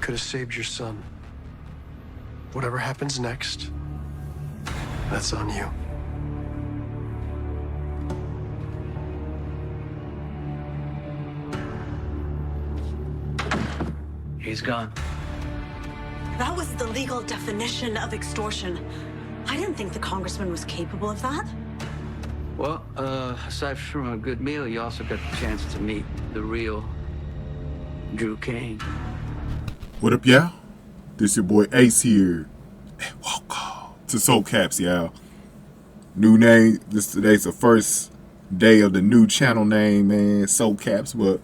could have saved your son. Whatever happens next, that's on you. He's gone. That was the legal definition of extortion. I didn't think the congressman was capable of that. Well, aside from a good meal, you also got the chance to meet the real Drew Kane. What up, y'all? This your boy Ace here. And welcome to Soul Caps, y'all. New name. Today's the first day of the new channel name, man. Soul Caps, but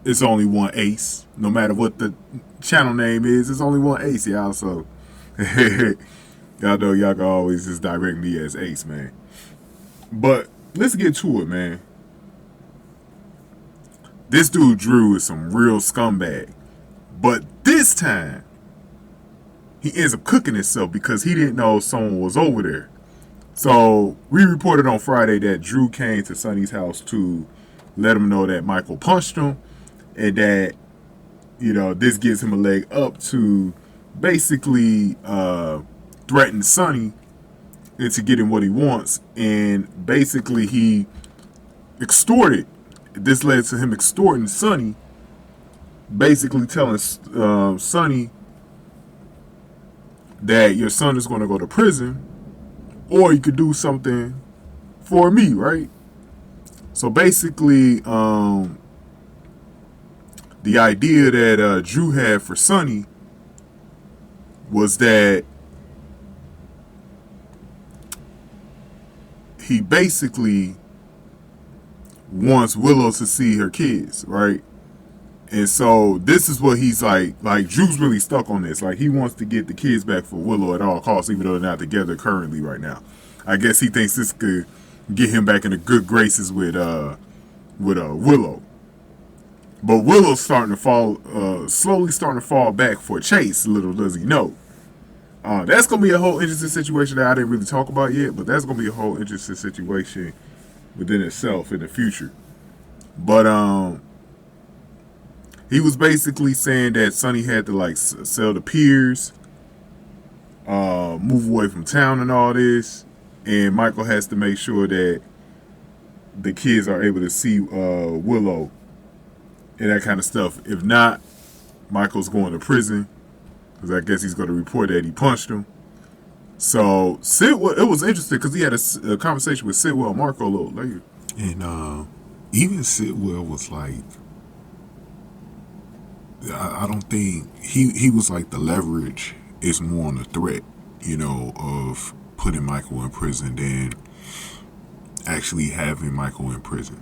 it's only one Ace. No matter what the channel name is, it's only one Ace, y'all. So, y'all know y'all can always just direct me as Ace, man. But let's get to it, man. This dude Drew is some real scumbag. But this time, he ends up cooking himself because he didn't know someone was over there. So, we reported on Friday that Drew came to Sonny's house to let him know that Michael punched him. And that, you know, this gives him a leg up to basically threaten Sonny into getting what he wants. And basically he extorted. This led to him extorting Sonny, basically telling Sonny that your son is going to go to prison or you could do something for me, right? So basically, the idea that Drew had for Sonny was that he basically wants Willow to see her kids, right? And so this is what he's like Drew's really stuck on this. Like, he wants to get the kids back for Willow at all costs, even though they're not together currently right now. I guess he thinks this could get him back into good graces with Willow. But Willow's starting to fall, slowly starting to fall back for Chase, little does he know. That's going to be a whole interesting situation that I didn't really talk about yet, but that's going to be a whole interesting situation within itself in the future. But he was basically saying that Sonny had to, like, sell the piers, move away from town and all this, and Michael has to make sure that the kids are able to see Willow and that kind of stuff. If not, Michael's going to prison because I guess he's going to report that he punched him. So Sidwell, it was interesting because he had a conversation with Sidwell and Marco a little later, and even Sidwell was like, I don't think he was like, the leverage is more on the threat, you know, of putting Michael in prison than actually having Michael in prison.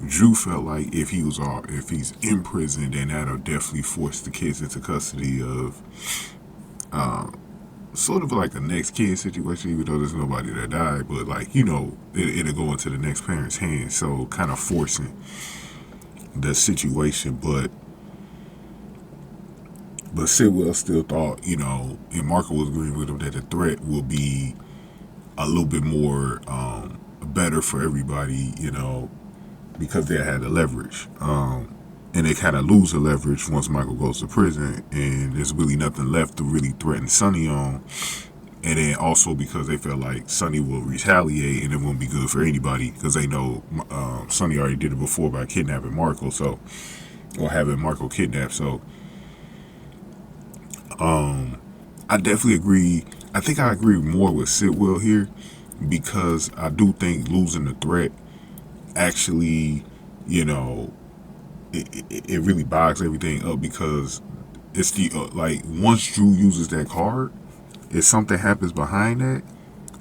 Drew felt like if he's in prison, then that'll definitely force the kids into custody of sort of like a next kid situation, even though there's nobody that died, but like, you know, it'll go into the next parent's hands, so kind of forcing the situation. But Sidwell still thought, you know, and Marco was agreeing with him, that the threat will be a little bit more better for everybody, you know, because they had the leverage. And they kind of lose the leverage once Michael goes to prison, and there's really nothing left to really threaten Sonny on. And then also because they felt like Sonny will retaliate and it won't be good for anybody, because they know Sonny already did it before by kidnapping Marco, or having Marco kidnapped. So I definitely agree. I think I agree more with Sidwell here, because I do think losing the threat actually, you know, it really bogs everything up, because it's the like, once Drew uses that card, if something happens behind that,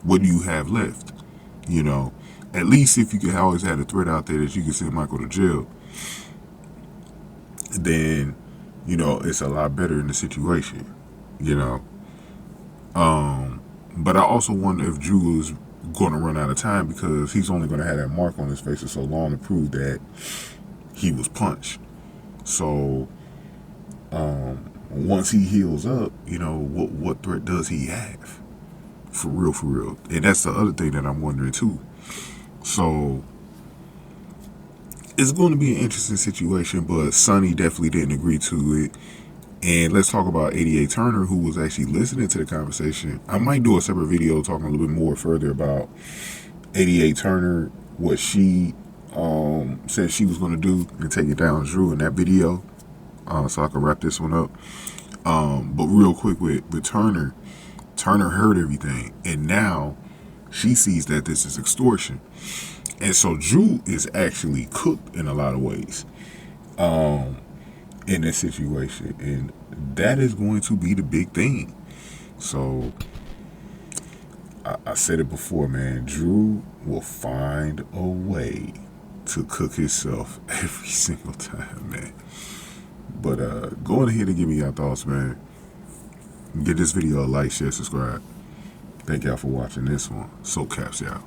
what do you have left? You know, at least if you could always have a threat out there that you can send Michael to jail, then, you know, it's a lot better in the situation, you know. But I also wonder if Drew is going to run out of time, because he's only going to have that mark on his face for so long to prove that he was punched. So once he heals up, you know, what threat does he have? For real. And that's the other thing that I'm wondering too. So it's going to be an interesting situation, but Sonny definitely didn't agree to it. And let's talk about 88 Turner, who was actually listening to the conversation. I might do a separate video talking a little bit more further about 88 Turner, what she said she was going to do and take it down Drew in that video, so I can wrap this one up. But real quick with Turner heard everything, and now she sees that this is extortion. And so Drew is actually cooked in a lot of ways in this situation, and that is going to be the big thing. So I said it before, man, Drew will find a way to cook himself every single time, man. But go ahead and give me your thoughts, man. Give this video a like, share, subscribe. Thank y'all for watching this one. So caps, y'all.